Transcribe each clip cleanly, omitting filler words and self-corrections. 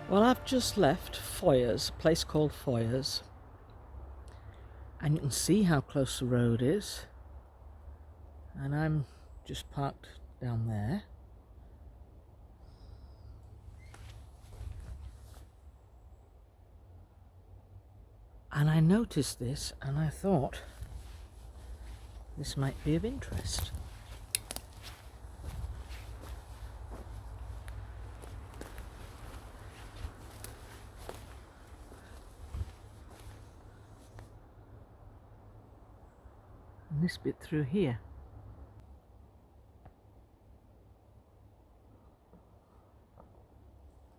Well, I've just left Foyers, a place called Foyers, and you can see how close the road is, and I'm just parked down there. And I noticed this and I thought this might be of interest. And this bit through here.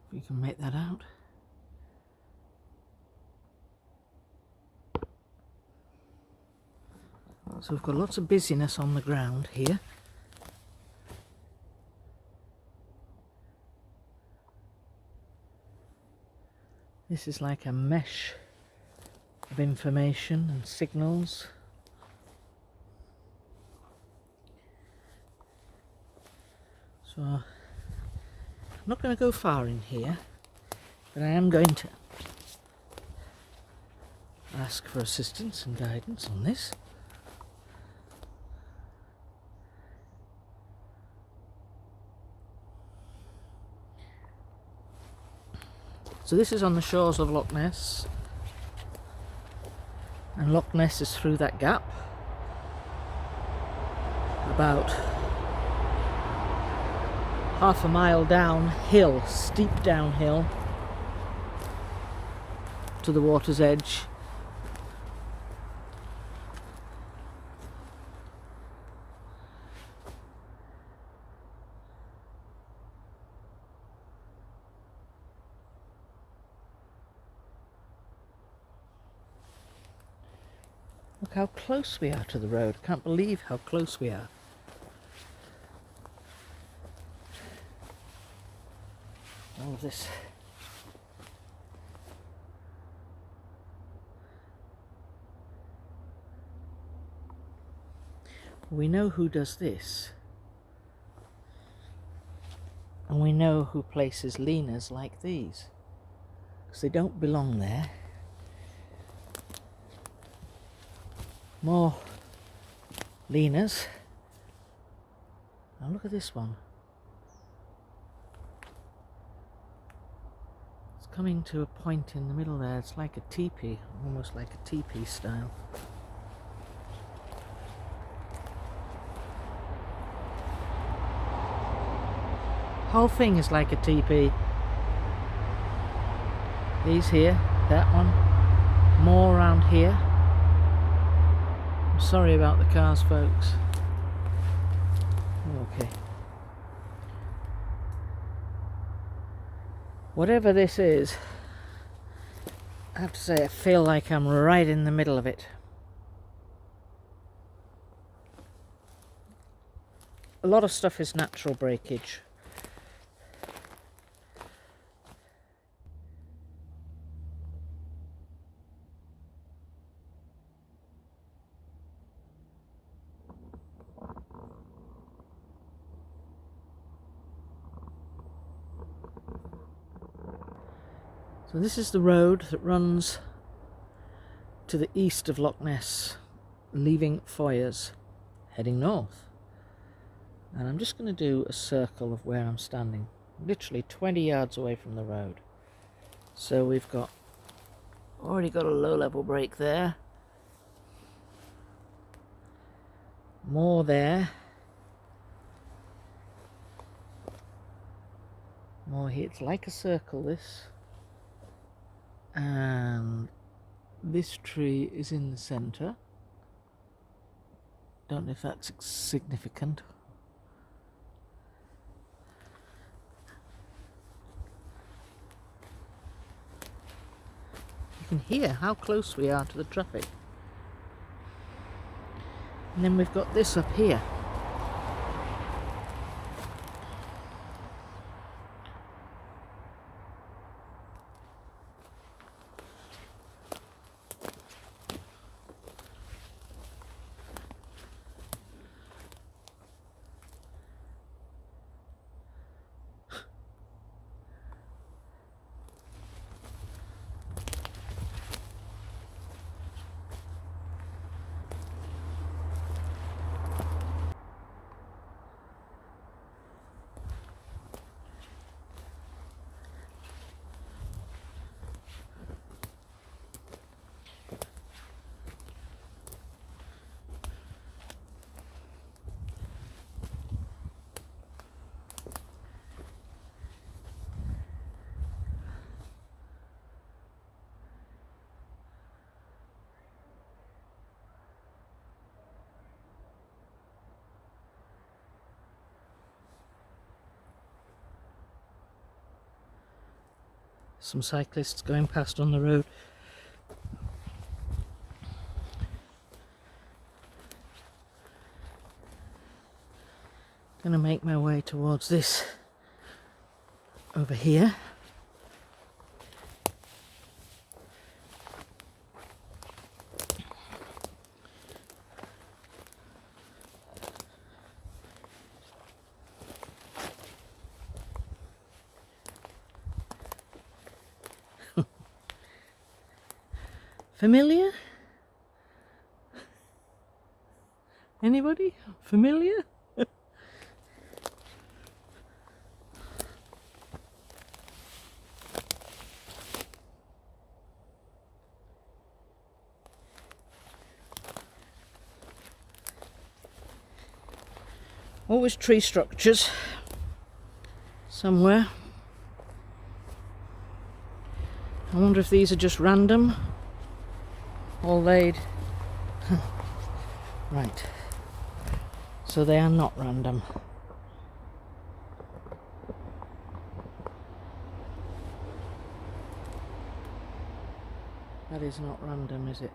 If you can make that out. So we've got lots of busyness on the ground here. This is like a mesh of information and signals. So I'm not going to go far in here, but I am going to ask for assistance and guidance on this. So this is on the shores of Loch Ness, and Loch Ness is through that gap, about half a mile downhill, steep downhill to the water's edge. Look how close we are to the road. I can't believe how close we are. All of this. We know who does this. And we know who places lemurs like these. Because they don't belong there. More lemurs. Now look at this one. It's coming to a point in the middle there. It's like a teepee, almost like a teepee style. Whole thing is like a teepee. These here, that one, more around here. Sorry about the cars, folks. Okay. Whatever this is, I have to say I feel like I'm right in the middle of it. A lot of stuff is natural breakage. So this is the road that runs to the east of Loch Ness, leaving Foyers, heading north. And I'm just going to do a circle of where I'm standing, literally 20 yards away from the road. So we've already got a low level break there. More there. More here. It's like a circle, this. And this tree is in the centre. Don't know if that's significant. You can hear how close we are to the traffic. And then we've got this up here. Some cyclists going past on the road. Gonna make my way towards this over here. Familiar? Anybody? Familiar? Always tree structures somewhere. I wonder if these are just random. All laid. Right. So they are not random. That is not random, is it?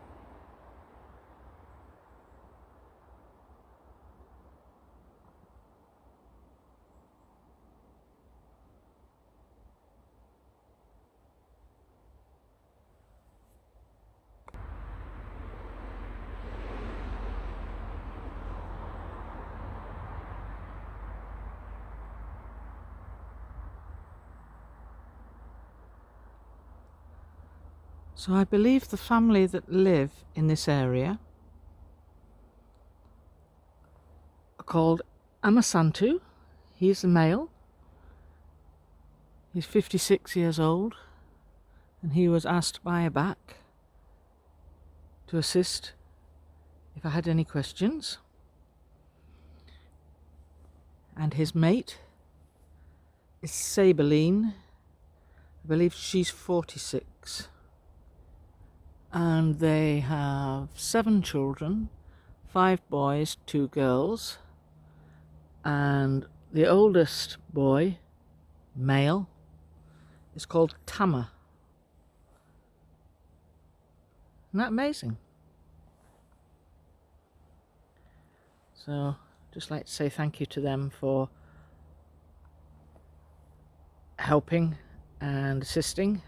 So I believe the family that live in this area are called Amasantu. He's the male. He's 56 years old, and he was asked by a back to assist if I had any questions. And his mate is Sabalene. I believe she's 46. And they have 7 children, 5 boys, 2 girls, and the oldest boy, male, is called Tamma. Isn't that amazing? So, just like to say thank you to them for helping and assisting.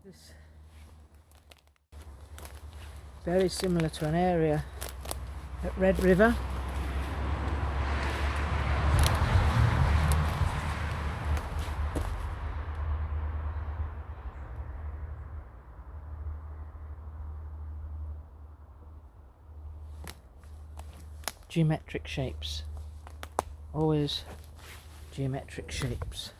This very similar to an area at Red River. Geometric shapes. Always geometric shapes.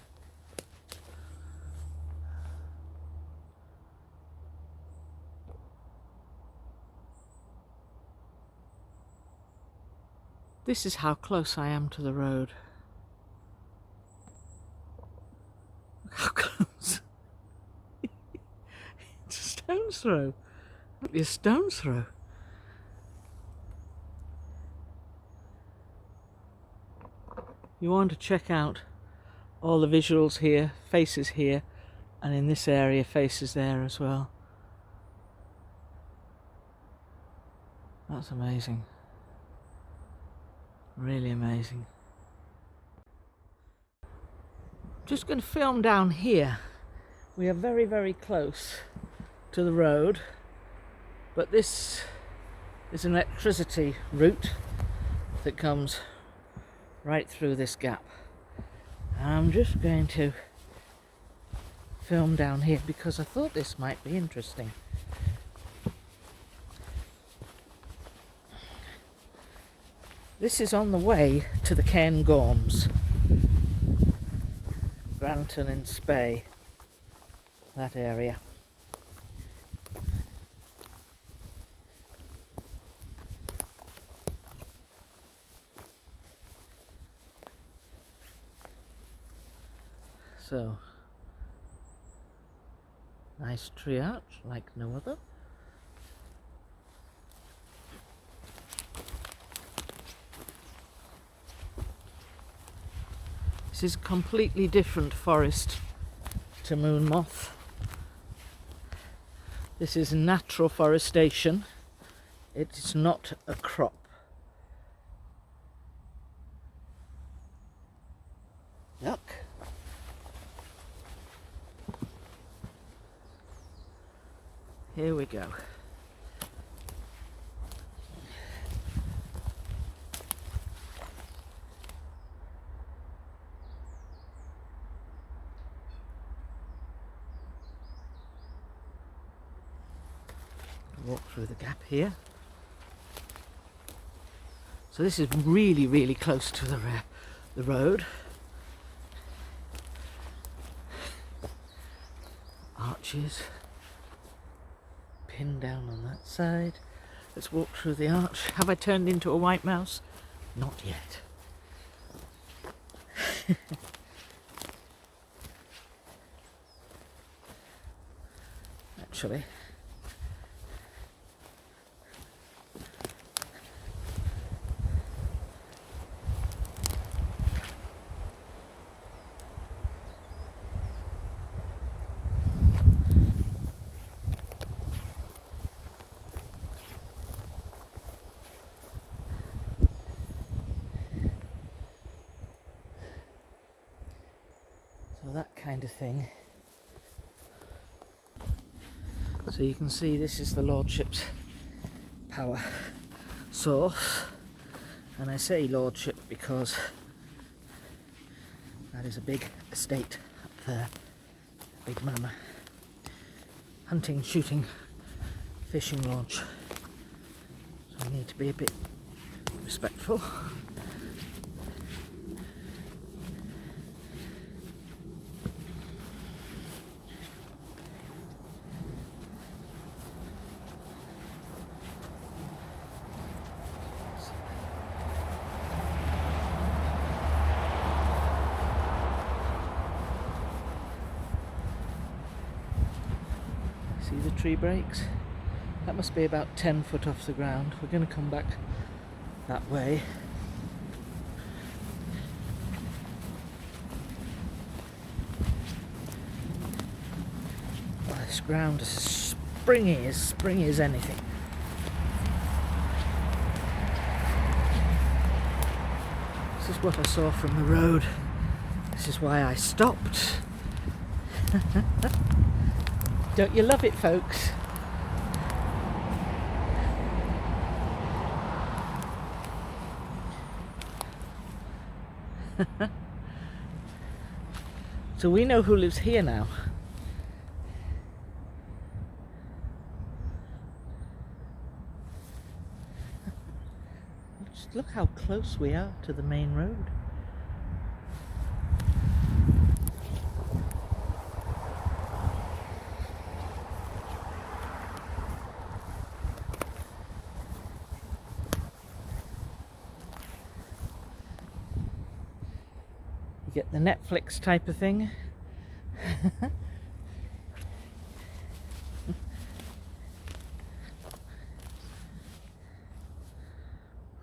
This is how close I am to the road. Look how close. It's a stone's throw. It'd be a stone's throw. You want to check out all the visuals here, faces here, and in this area, faces there as well. That's amazing. Really amazing. Just going to film down here. We are very, very close to the road, but this is an electricity route that comes right through this gap. And I'm just going to film down here because I thought this might be interesting. This is on the way to the Cairngorms, Granton and Spey, that area. So, nice tree arch like no other. This is a completely different forest to Moon Moth. This is natural forestation. It's not a crop. Look. Here we go. Walk through the gap here. So this is really, really close to the road. Arches pinned down on that side. Let's walk through the arch. Have I turned into a white mouse? Not yet. Actually, that kind of thing. So you can see this is the Lordship's power source, and I say Lordship because that is a big estate up there, big mama, hunting, shooting, fishing lodge, so we need to be a bit respectful. See the tree breaks? That must be about 10 foot off the ground. We're going to come back that way. Oh, this ground is springy as anything. This is what I saw from the road. This is why I stopped. Don't you love it, folks? So we know who lives here now. Just look how close we are to the main road. You get the Netflix type of thing.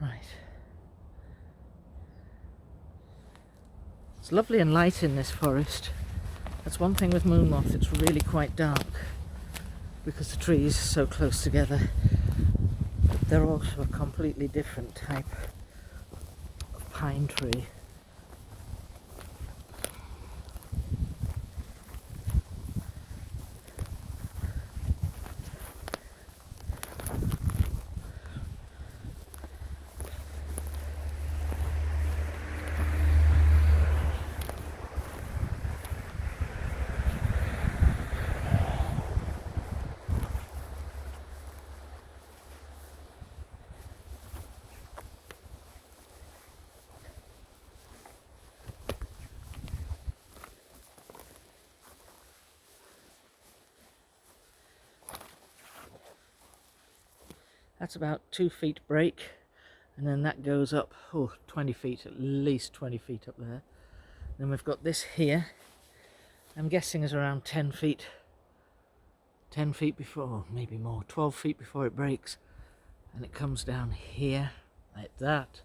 Right. It's lovely and light in this forest. That's one thing with moon moth, it's really quite dark because the trees are so close together. But they're also a completely different type of pine tree. That's about 2 feet break, and then that goes up 20 feet, at least 20 feet up there. Then we've got this here, I'm guessing is around 10 feet before, maybe more, 12 feet before it breaks, and it comes down here like that.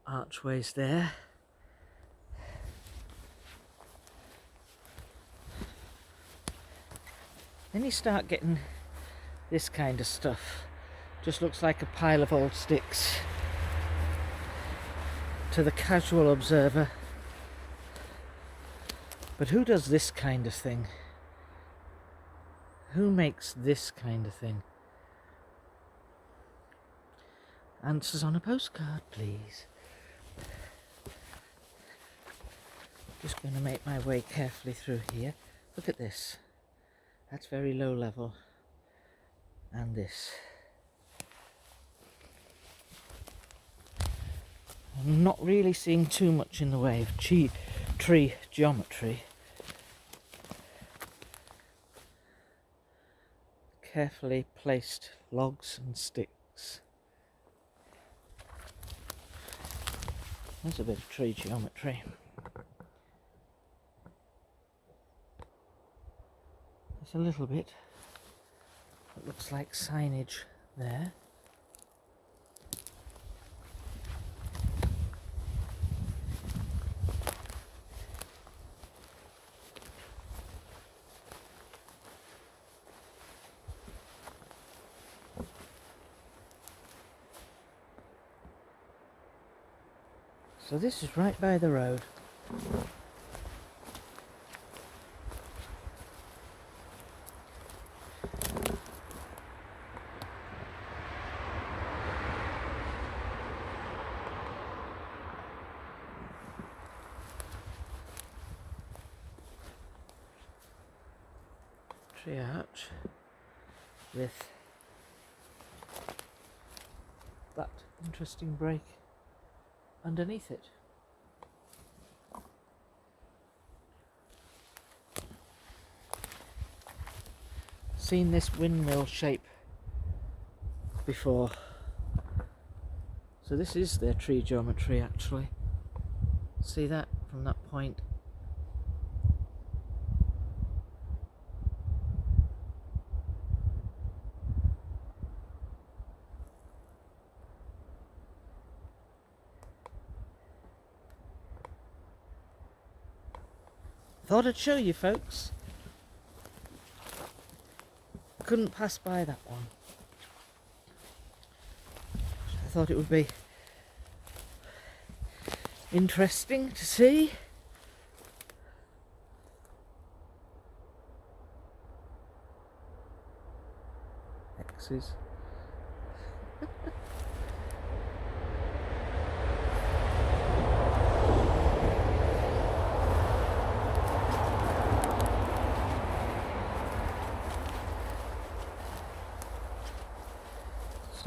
Archways there. Then you start getting this kind of stuff. Just looks like a pile of old sticks to the casual observer. But who does this kind of thing? Who makes this kind of thing? Answers on a postcard, please. Just going to make my way carefully through here. Look at this. That's very low level. And this. I'm not really seeing too much in the way of tree geometry. Carefully placed logs and sticks. There's a bit of tree geometry. There's a little bit. It looks like signage there. So this is right by the road. Tree arch with that interesting break underneath it. Seen this windmill shape before. So this is their tree geometry actually. See that from that point? Thought I'd show you folks. Couldn't pass by that one. I thought it would be interesting to see. X's.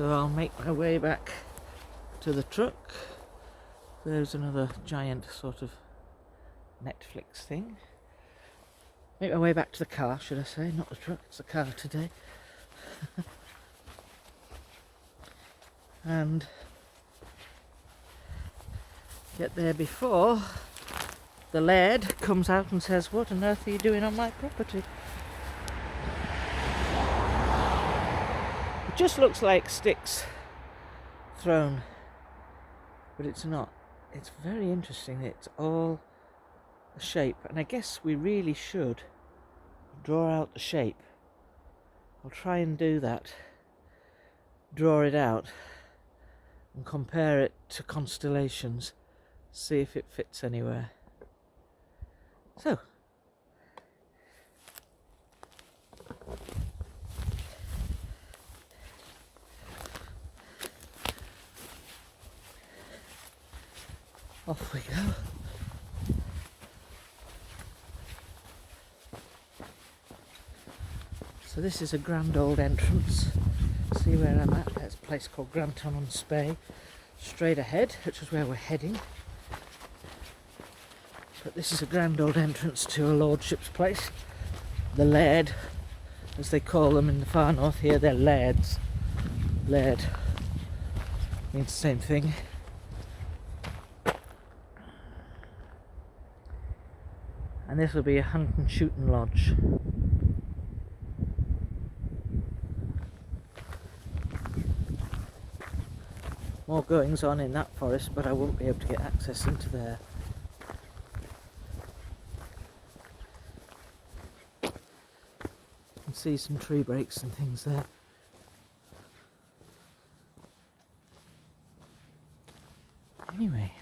So I'll make my way back to the truck. There's another giant sort of Netflix thing. Make my way back to the car, should I say, not the truck, it's the car today. And get there before the laird comes out and says, "What on earth are you doing on my property?" It just looks like sticks thrown, but it's not. It's very interesting. It's all a shape, and I guess we really should draw out the shape. I'll try and do that. Draw it out and compare it to constellations, see if it fits anywhere. So, off we go. So this is a grand old entrance. See where I'm at? There's a place called Granton-on-Spey, straight ahead, which is where we're heading. But this is a grand old entrance to a lordship's place. The laird, as they call them in the far north here, they're lairds. Laird means the same thing. And this will be a hunt and shooting lodge. More goings on in that forest, but I won't be able to get access into there. You can see some tree breaks and things there. Anyway.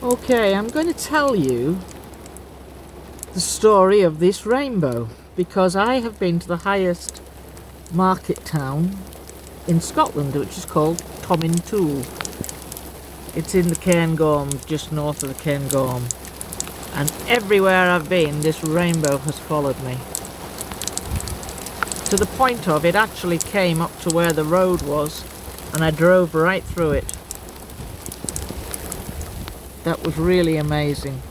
Okay, I'm going to tell you the story of this rainbow, because I have been to the highest market town in Scotland, which is called Tomintoul. It's in the Cairngorms, just north of the Cairngorm, and everywhere I've been this rainbow has followed me, to the point of it actually came up to where the road was and I drove right through it. That was really amazing.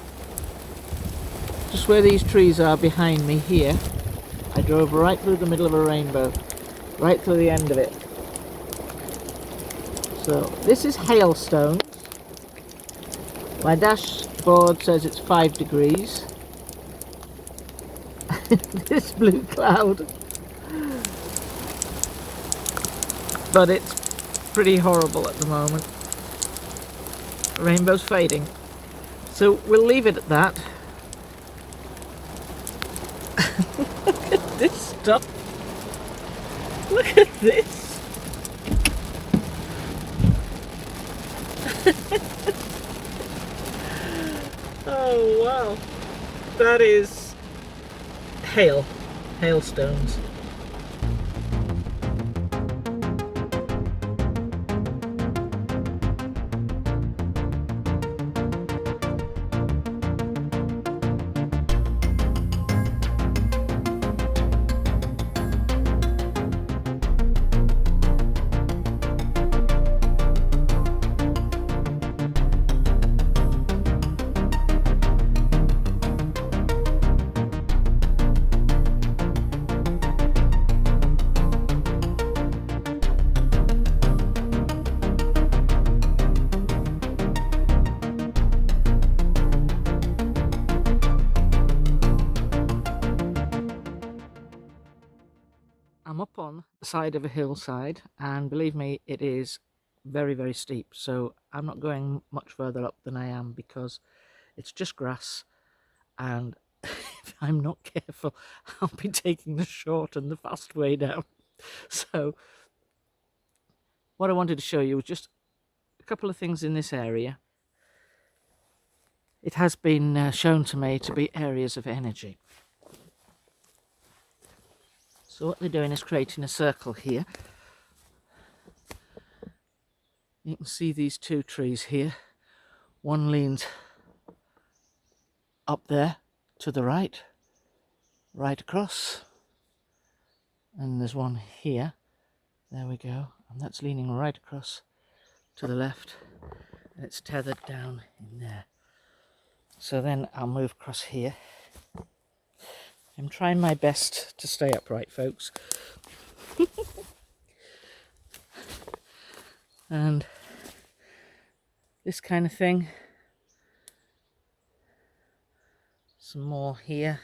Just where these trees are behind me here, I drove right through the middle of a rainbow, right through the end of it. So this is hailstones. My dashboard says it's 5 degrees. This blue cloud. But it's pretty horrible at the moment. The rainbow's fading. So we'll leave it at that. Look at this stuff. Look at this. Oh wow, that is hailstones. I'm up on the side of a hillside, and believe me, it is very, very steep, so I'm not going much further up than I am because it's just grass, and if I'm not careful, I'll be taking the short and the fast way down. So what I wanted to show you was just a couple of things in this area. It has been shown to me to be areas of energy. So what they're doing is creating a circle here. You can see these two trees here. One leans up there to the right, right across. And there's one here There we go, and that's leaning right across to the left, and it's tethered down in there. So then I'll move across here. I'm trying my best to stay upright, folks. And this kind of thing. Some more here.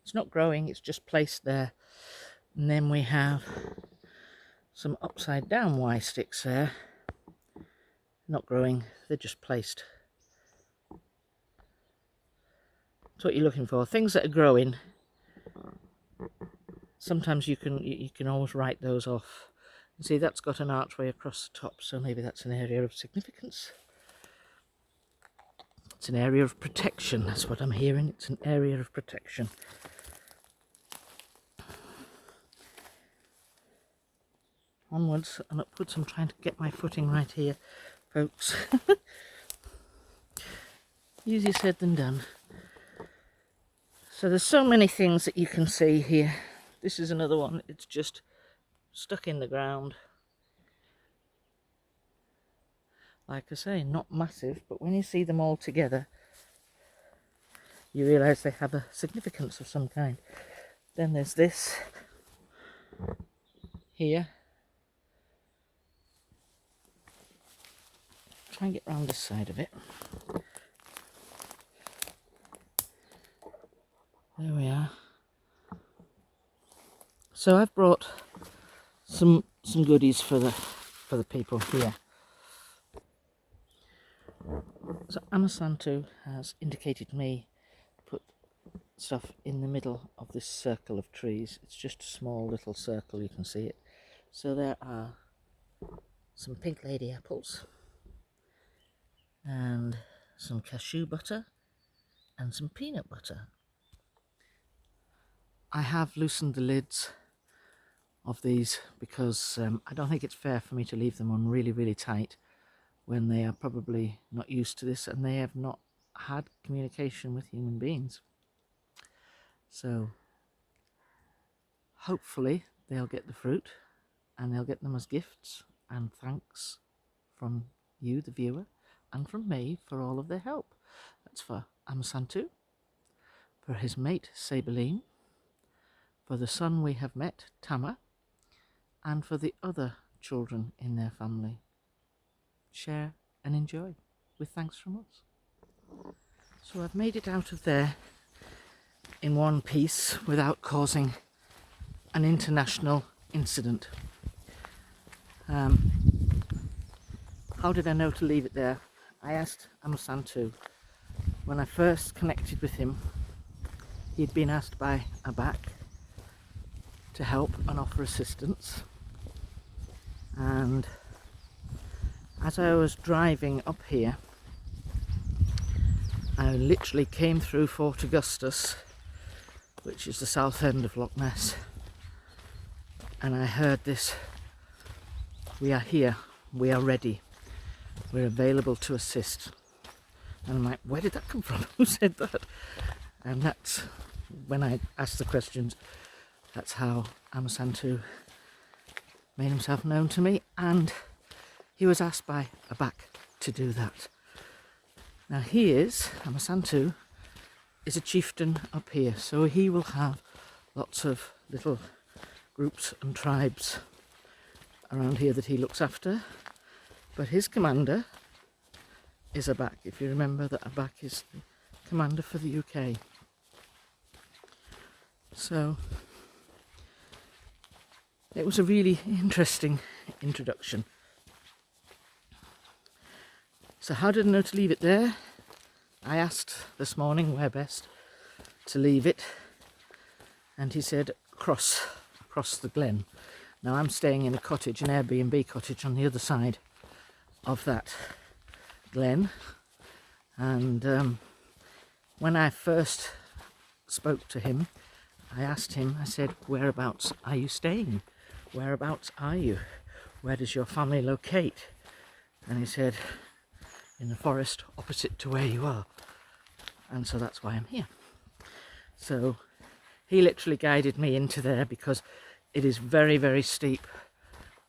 It's not growing, it's just placed there. And then we have some upside down Y sticks there. Not growing, they're just placed. That's what you're looking for. Things that are growing, sometimes you can always write those off. You see, that's got an archway across the top, so maybe that's an area of significance. It's an area of protection, that's what I'm hearing. It's an area of protection. Onwards and upwards. I'm trying to get my footing right here, folks. Easier said than done. So there's so many things that you can see here. This is another one. It's just stuck in the ground. Like I say, not massive, but when you see them all together, you realise they have a significance of some kind. Then there's this here. Try and get round this side of it. There we are. So I've brought some goodies for the people here. So Amasantu has indicated me to put stuff in the middle of this circle of trees. It's just a small little circle, you can see it. So there are some pink lady apples and some cashew butter and some peanut butter. I have loosened the lids of these because I don't think it's fair for me to leave them on really tight when they are probably not used to this and they have not had communication with human beings. So hopefully they'll get the fruit and they'll get them as gifts and thanks from you, the viewer, and from me for all of their help. That's for Amasantu, for his mate Sabalene, for the son we have met, Tamma, and for the other children in their family. Share and enjoy, with thanks from us. So I've made it out of there in one piece without causing an international incident. How did I know to leave it there? I asked Amasantu. When I first connected with him, he'd been asked by Abak to help and offer assistance, and as I was driving up here, I literally came through Fort Augustus, which is the south end of Loch Ness, and I heard this: we are here, we are ready, we're available to assist. And I'm like, where did that come from? Who said that? And that's when I asked the questions. That's how Amasantu made himself known to me, and he was asked by Abak to do that. Now Amasantu is a chieftain up here, so he will have lots of little groups and tribes around here that he looks after, but his commander is Abak. If you remember that Abak is the commander for the UK. So it was a really interesting introduction. So how did I know to leave it there? I asked this morning where best to leave it, and he said across the glen. Now I'm staying in a cottage, an Airbnb cottage on the other side of that glen, and when I first spoke to him, I asked him, I said, whereabouts are you staying? Whereabouts are you? Where does your family locate? And he said, in the forest opposite to where you are. And so that's why I'm here. So He literally guided me into there because it is very, very steep,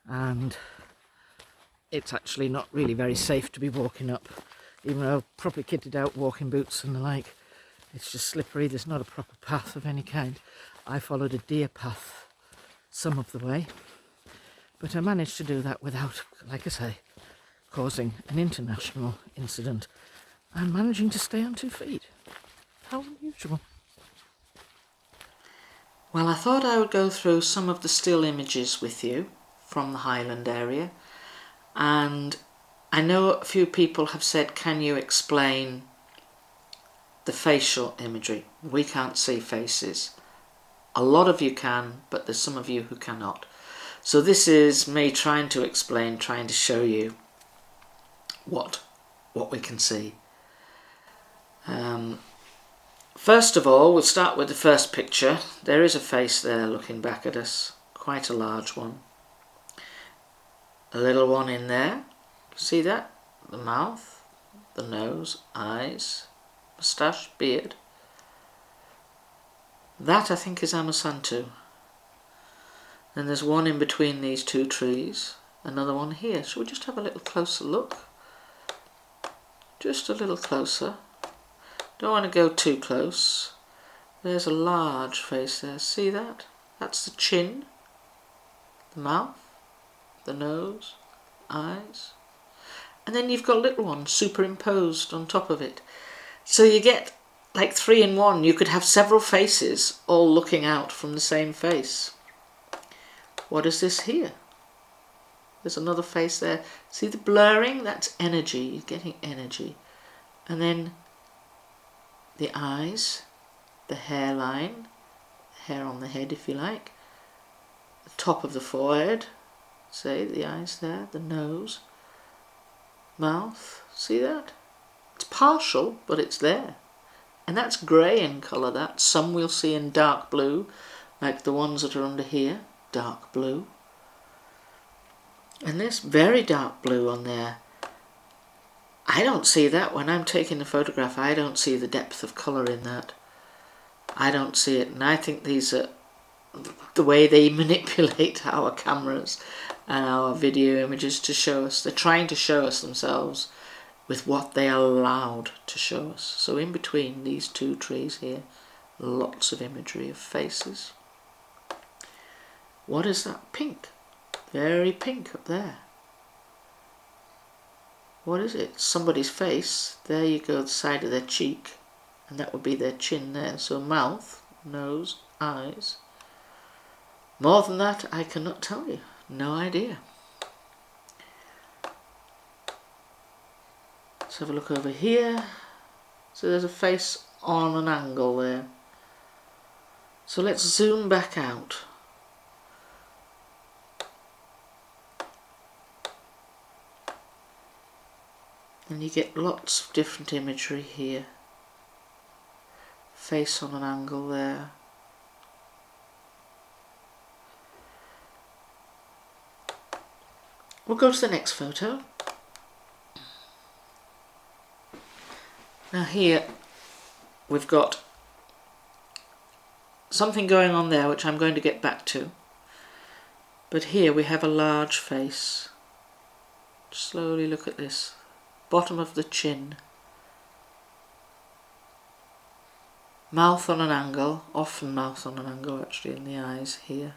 and it's actually not really very safe to be walking up, even though properly kitted out walking boots and the like. It's just slippery. There's not a proper path of any kind. I followed a deer path some of the way, but I managed to do that without, like I say, causing an international incident. I'm managing to stay on 2 feet. How unusual. Well, I thought I would go through some of the still images with you from the Highland area, and I know a few people have said, can you explain the facial imagery? We can't see faces. A lot of you can, but there's some of you who cannot. So this is me trying to explain, trying to show you what we can see. First of all, we'll start with the first picture. There is a face there looking back at us, quite a large one. A little one in there, see that? The mouth, the nose, eyes, moustache, beard. That I think is Amasantu. Then there's one in between these 2 trees, another one here. Shall we just have a little closer look? Just a little closer. Don't want to go too close. There's a large face there. See that? That's the chin, the mouth, the nose, eyes. And then you've got little ones superimposed on top of it. So you get like 3 in 1. You could have several faces all looking out from the same face. What is this here? There's another face there. See the blurring? That's energy. You're getting energy. And then the eyes, the hairline, hair on the head if you like, the top of the forehead, say the eyes there, the nose, mouth, see that? It's partial, but it's there. And that's grey in colour, that. Some we'll see in dark blue, like the ones that are under here, dark blue. And this very dark blue on there. I don't see that when I'm taking the photograph. I don't see the depth of colour in that. I don't see it, and I think these are the way they manipulate our cameras and our video images to show us. They're trying to show us themselves with what they are allowed to show us. So in between these 2 trees here, lots of imagery of faces. What is that? Pink. Very pink up there. What is it? Somebody's face. There you go, the side of their cheek. And that would be their chin there. So mouth, nose, eyes. More than that, I cannot tell you. No idea. Let's have a look over here. So there's a face on an angle there. So let's zoom back out. And you get lots of different imagery here. Face on an angle there. We'll go to the next photo. Now here we've got something going on there which I'm going to get back to. But here we have a large face. Slowly look at this. Bottom of the chin. Mouth on an angle, often mouth on an angle actually in the eyes here.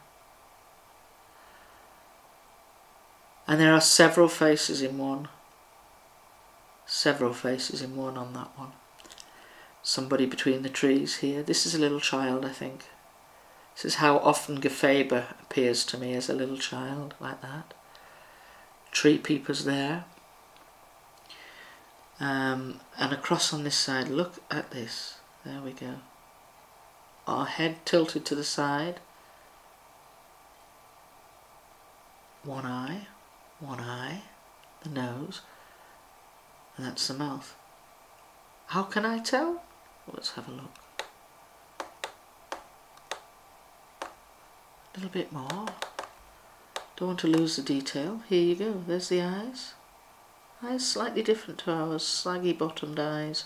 And there are several faces in one. Several faces in one on that one. Somebody between the trees here. This is a little child, I think. This is how often Gefaber appears to me, as a little child, like that. Tree peepers there. And across on this side, look at this. There we go. Our head tilted to the side. One eye, the nose, and that's the mouth. How can I tell? Let's have a look. A little bit more. Don't want to lose the detail. Here you go. There's the eyes. Eyes slightly different to ours. Saggy bottomed eyes.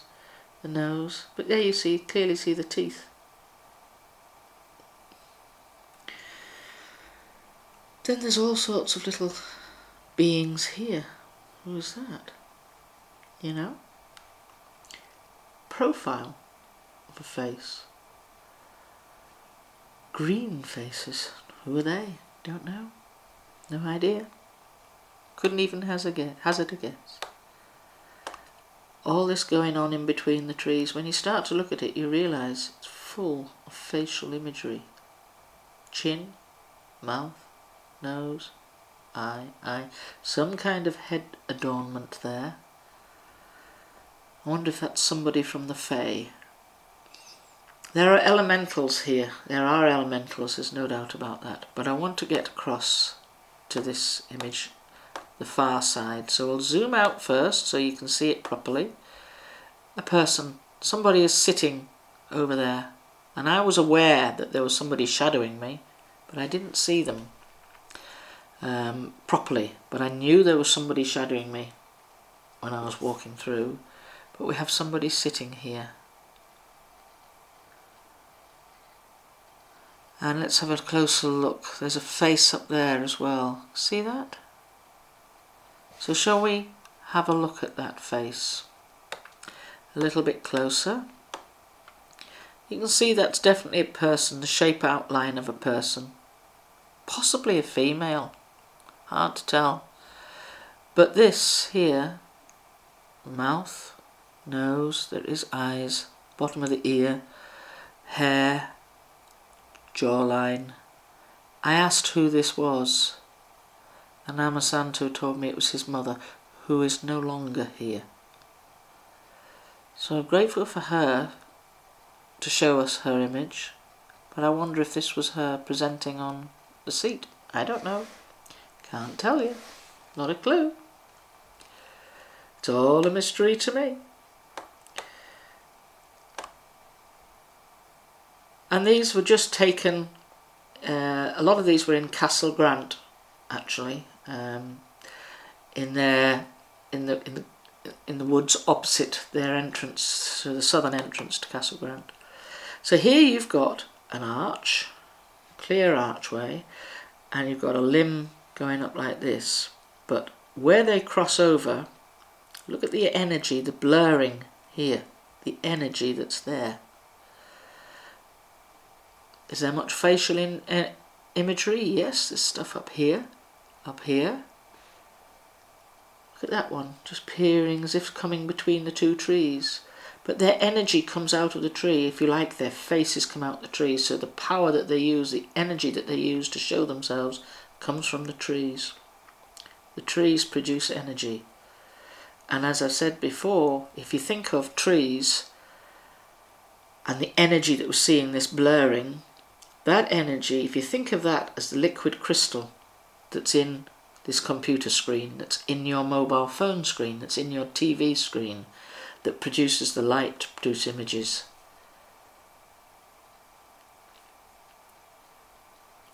The nose. But there you see, clearly see the teeth. Then there's all sorts of little beings here. Who is that? You know? Profile of a face. Green faces. Who are they? Don't know. No idea. Couldn't even hazard a guess. All this going on in between the trees. When you start to look at it, you realise it's full of facial imagery. Chin, mouth, nose, eye. Some kind of head adornment there. I wonder if that's somebody from the Fae. There are elementals here. There are elementals, there's no doubt about that. But I want to get across to this image, the far side. So we'll zoom out first so you can see it properly. A person, somebody is sitting over there. And I was aware that there was somebody shadowing me, but I didn't see them properly. But I knew there was somebody shadowing me when I was walking through. But we have somebody sitting here. And let's have a closer look. There's a face up there as well. See that? So shall we have a look at that face? A little bit closer. You can see that's definitely a person, the shape outline of a person. Possibly a female. Hard to tell. But this here, mouth, nose, there is eyes, bottom of the ear, hair, jawline. I asked who this was, and Amasantu told me it was his mother, who is no longer here. So I'm grateful for her to show us her image, but I wonder if this was her presenting on the seat. I don't know. Can't tell you. Not a clue. It's all a mystery to me. And these were just taken, a lot of these were in Castle Grant, actually, in the woods opposite their entrance, to the southern entrance to Castle Grant. So here you've got an arch, clear archway, and you've got a limb going up like this. But where they cross over, look at the energy, the blurring here, the energy that's there. Is there much facial imagery? Yes, there's stuff up here, up here. Look at that one, just peering as if coming between the two trees. But their energy comes out of the tree, if you like, their faces come out the tree. So the power that they use, the energy that they use to show themselves comes from the trees. The trees produce energy. And as I said before, if you think of trees and the energy that we're seeing, this blurring, that energy, if you think of that as the liquid crystal that's in this computer screen, that's in your mobile phone screen, that's in your TV screen, that produces the light to produce images.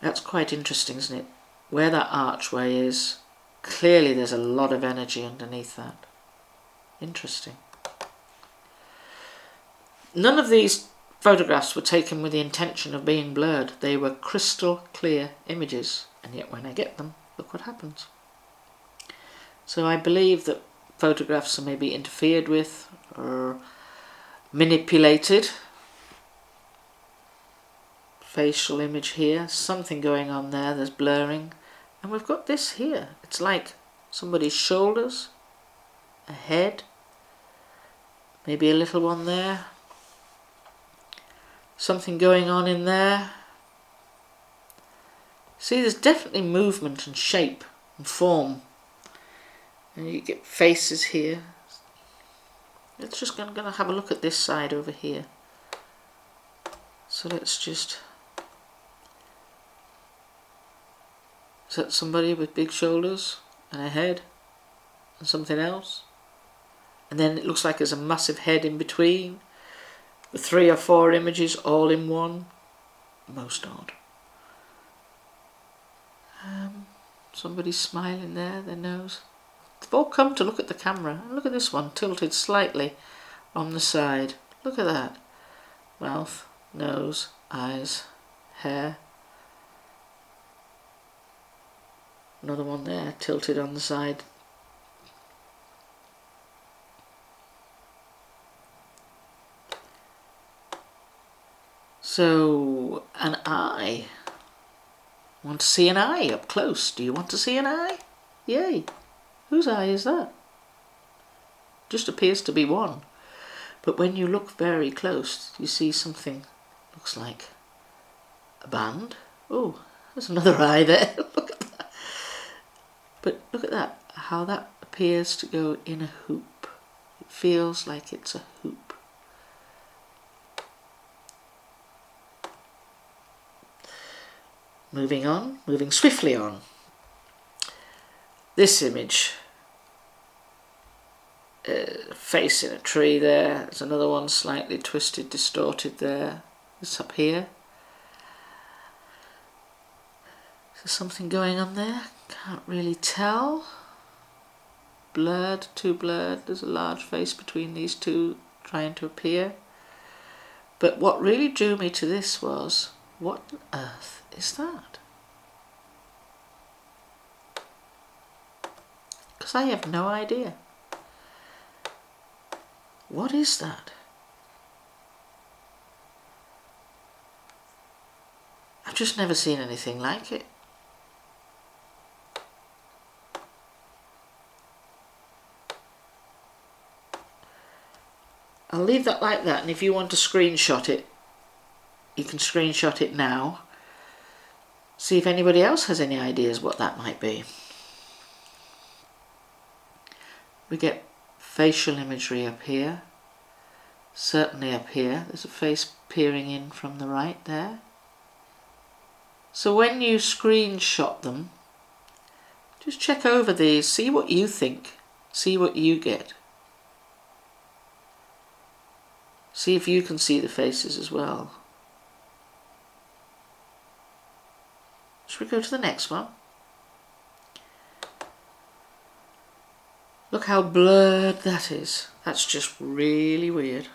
That's quite interesting, isn't it? Where that archway is, clearly there's a lot of energy underneath that. Interesting. None of these photographs were taken with the intention of being blurred. They were crystal clear images, and yet when I get them, look what happens. So I believe that photographs are maybe interfered with or manipulated. Facial image here, something going on there, there's blurring. And we've got this here. It's like somebody's shoulders, a head, maybe a little one there. Something going on in there. See, there's definitely movement and shape and form. And you get faces here. Let's just going to have a look at this side over here. So let's just... Is that somebody with big shoulders and a head and something else? And then it looks like there's a massive head in between. The 3 or 4 images all in one. Most odd. Somebody's smiling there, their nose. They've all come to look at the camera. Look at this one, tilted slightly on the side. Look at that. Mouth, nose, eyes, hair. Another one there, tilted on the side. So, an eye. Want to see an eye up close? Do you want to see an eye? Yay. Whose eye is that? Just appears to be one. But when you look very close, you see something looks like a band. Oh, there's another eye there. Look at that. But look at that, how that appears to go in a hoop. It feels like it's a hoop. Moving on, moving swiftly on. This image, face in a tree there. There's another one slightly twisted, distorted there. This up here. Is there something going on there? Can't really tell. Blurred, too blurred. There's a large face between these two trying to appear. But what really drew me to this was, what on earth is that? Because I have no idea. What is that? I've just never seen anything like it. I'll leave that like that, and if you want to screenshot it, you can screenshot it now. See if anybody else has any ideas what that might be. We get facial imagery up here. Certainly up here. There's a face peering in from the right there. So when you screenshot them, just check over these, see what you think, see what you get. See if you can see the faces as well. Should we go to the next one? Look how blurred that is. That's just really weird.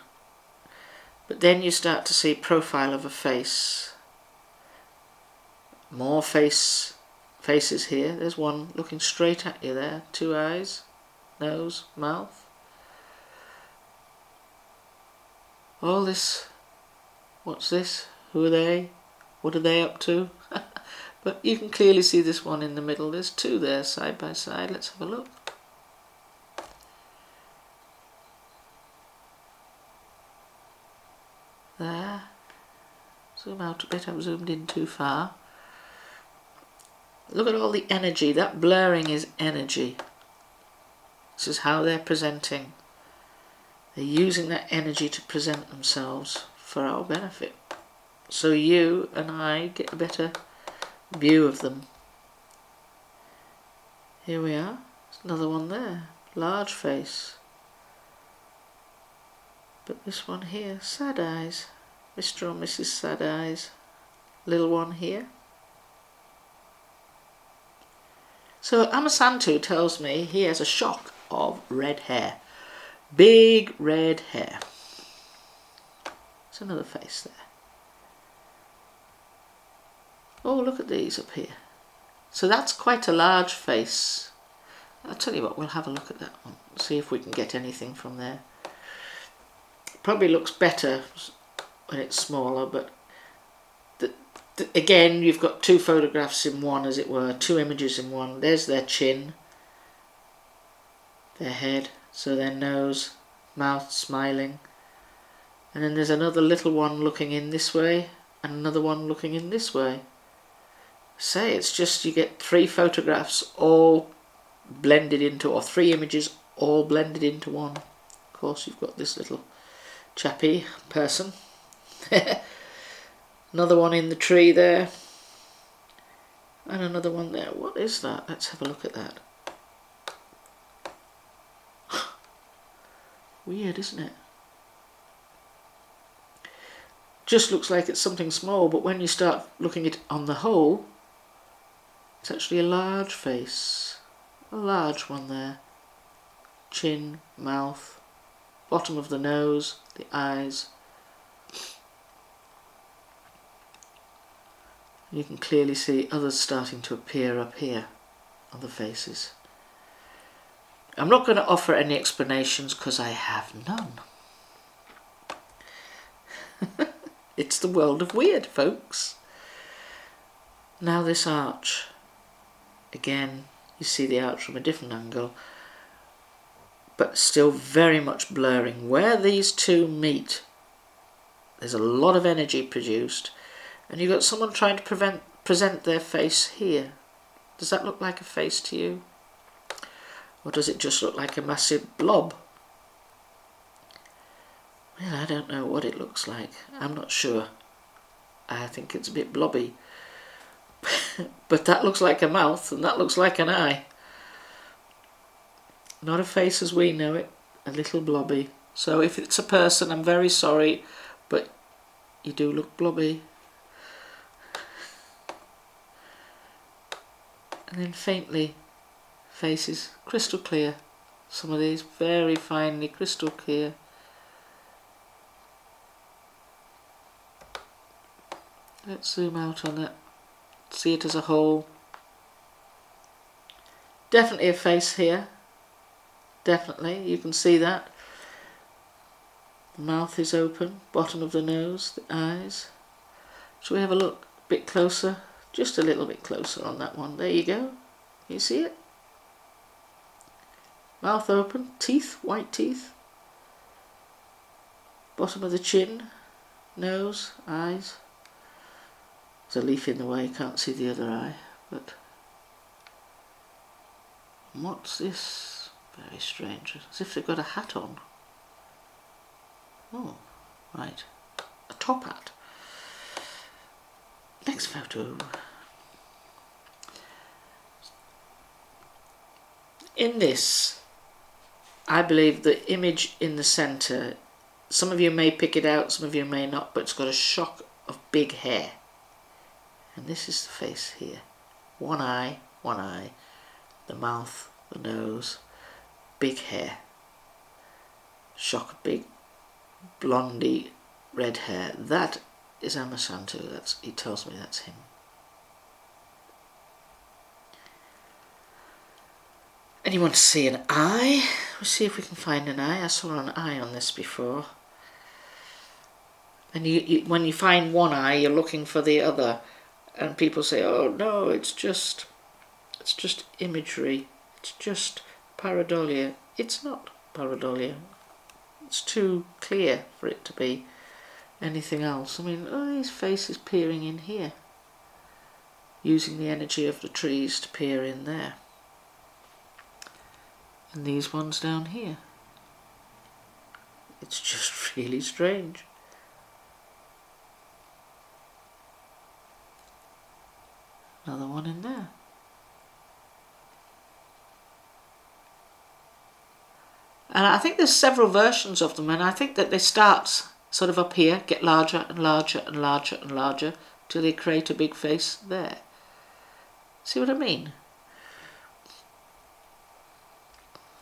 But then you start to see profile of a face. More faces here. There's one looking straight at you there. 2 eyes, nose, mouth. All this. What's this? Who are they? What are they up to? But you can clearly see this one in the middle. There's 2 there side by side. Let's have a look. There. Zoom out a bit. I've zoomed in too far. Look at all the energy. That blurring is energy. This is how they're presenting. They're using that energy to present themselves for our benefit. So you and I get a better view of them. Here we are. There's another one there. Large face. But this one here, sad eyes. Mr. or Mrs. Sad Eyes. Little one here. So Amasantu tells me he has a shock of red hair. Big red hair. There's another face there. Oh, look at these up here. So that's quite a large face. I'll tell you what, we'll have a look at that one. See if we can get anything from there. Probably looks better when it's smaller, but again, you've got 2 photographs in one, as it were, 2 images in one. There's their chin, their head, so their nose, mouth smiling. And then there's another little one looking in this way, and another one looking in this way. Say, it's just you get 3 photographs all blended into, or 3 images all blended into one. Of course, you've got this little chappy person. Another one in the tree there. And another one there. What is that? Let's have a look at that. Weird, isn't it? Just looks like it's something small, but when you start looking at it on the whole, it's actually a large face. A large one there. Chin, mouth, bottom of the nose, the eyes. You can clearly see others starting to appear up here. on the faces. I'm not going to offer any explanations because I have none. It's the world of weird, folks. Now this arch. Again, you see the arch from a different angle, but still very much blurring. Where these two meet, there's a lot of energy produced, and you've got someone trying to present their face here. Does that look like a face to you? Or does it just look like a massive blob? Well, I don't know what it looks like. I'm not sure. I think it's a bit blobby. But that looks like a mouth, and that looks like an eye. Not a face as we know it, a little blobby. So if it's a person, I'm very sorry, but you do look blobby. And then faintly, faces crystal clear. Some of these very finely crystal clear. Let's zoom out on it. See it as a whole. Definitely a face here. Definitely, you can see that. The mouth is open, bottom of the nose, the eyes. Shall we have a look a bit closer? Just a little bit closer on that one. There you go. You see it? Mouth open, teeth, white teeth. Bottom of the chin, nose, eyes. There's a leaf in the way, can't see the other eye, but what's this? Very strange, as if they've got a hat on. Oh, right, a top hat. Next photo. In this, I believe the image in the centre, some of you may pick it out, some of you may not, but it's got a shock of big hair. And this is the face here. One eye, the mouth, the nose, big hair. Shock of big blondie red hair. That is Amasantu. He tells me that's him. Anyone see an eye? We'll see if we can find an eye. I saw an eye on this before. And when you find one eye, you're looking for the other. And people say, oh no, it's just imagery, it's just pareidolia. It's not pareidolia. It's too clear for it to be anything else. I mean, oh, his face is peering in here, using the energy of the trees to peer in there. And these ones down here. It's just really strange. Another one in there. And I think there's several versions of them, and I think that they start sort of up here, get larger and larger and larger and larger till they create a big face there. See what I mean?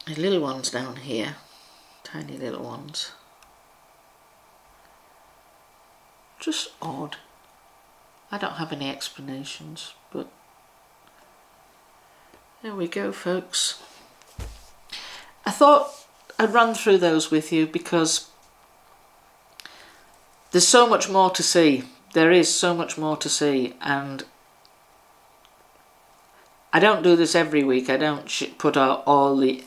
The little ones down here, tiny little ones. Just odd. I don't have any explanations, but there we go, folks. I thought I'd run through those with you because there's so much more to see. There is so much more to see, and I don't do this every week. I don't put out all the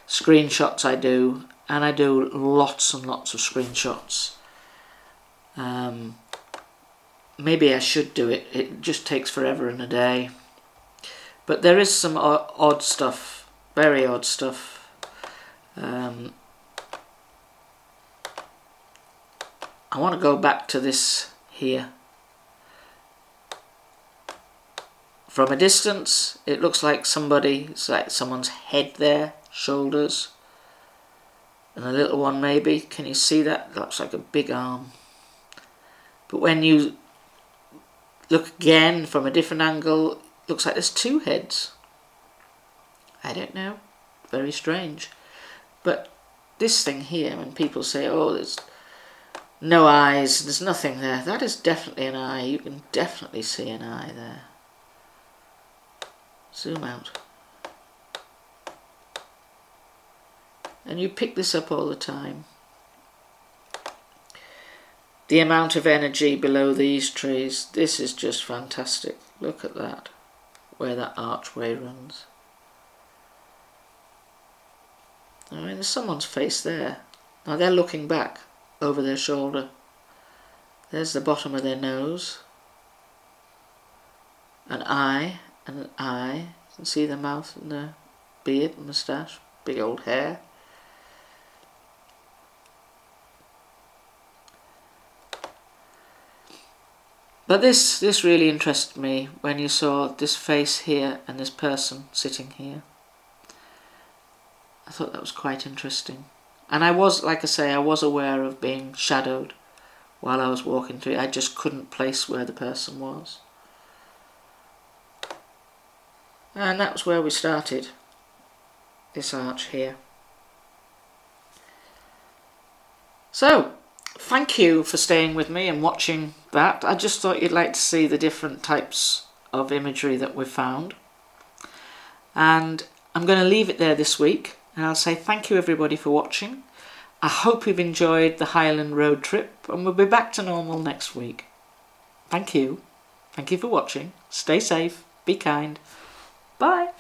screenshots I do, and I do lots and lots of screenshots. Maybe I should do it. It just takes forever and a day. But there is some odd stuff, very odd stuff. I want to go back to this here. From a distance, it looks like it's like someone's head there, shoulders. And a little one maybe. Can you see that? It looks like a big arm. But when you look again from a different angle, it looks like there's two heads. I don't know. Very strange. But this thing here, when people say, oh, there's no eyes, there's nothing there, that is definitely an eye. You can definitely see an eye there. Zoom out. And you pick this up all the time. The amount of energy below these trees, this is just fantastic. Look at that, where that archway runs. I mean, there's someone's face there. Now they're looking back over their shoulder. There's the bottom of their nose. An eye and an eye. You can see the mouth and the beard and moustache. Big old hair. But this really interested me when you saw this face here and this person sitting here. I thought that was quite interesting. And I was, like I say, I was aware of being shadowed while I was walking through it. I just couldn't place where the person was. And that was where we started. This arch here. So, thank you for staying with me and watching that. I just thought you'd like to see the different types of imagery that we've found. And I'm going to leave it there this week. And I'll say thank you everybody for watching. I hope you've enjoyed the Highland road trip, and we'll be back to normal next week. Thank you. Thank you for watching. Stay safe. Be kind. Bye.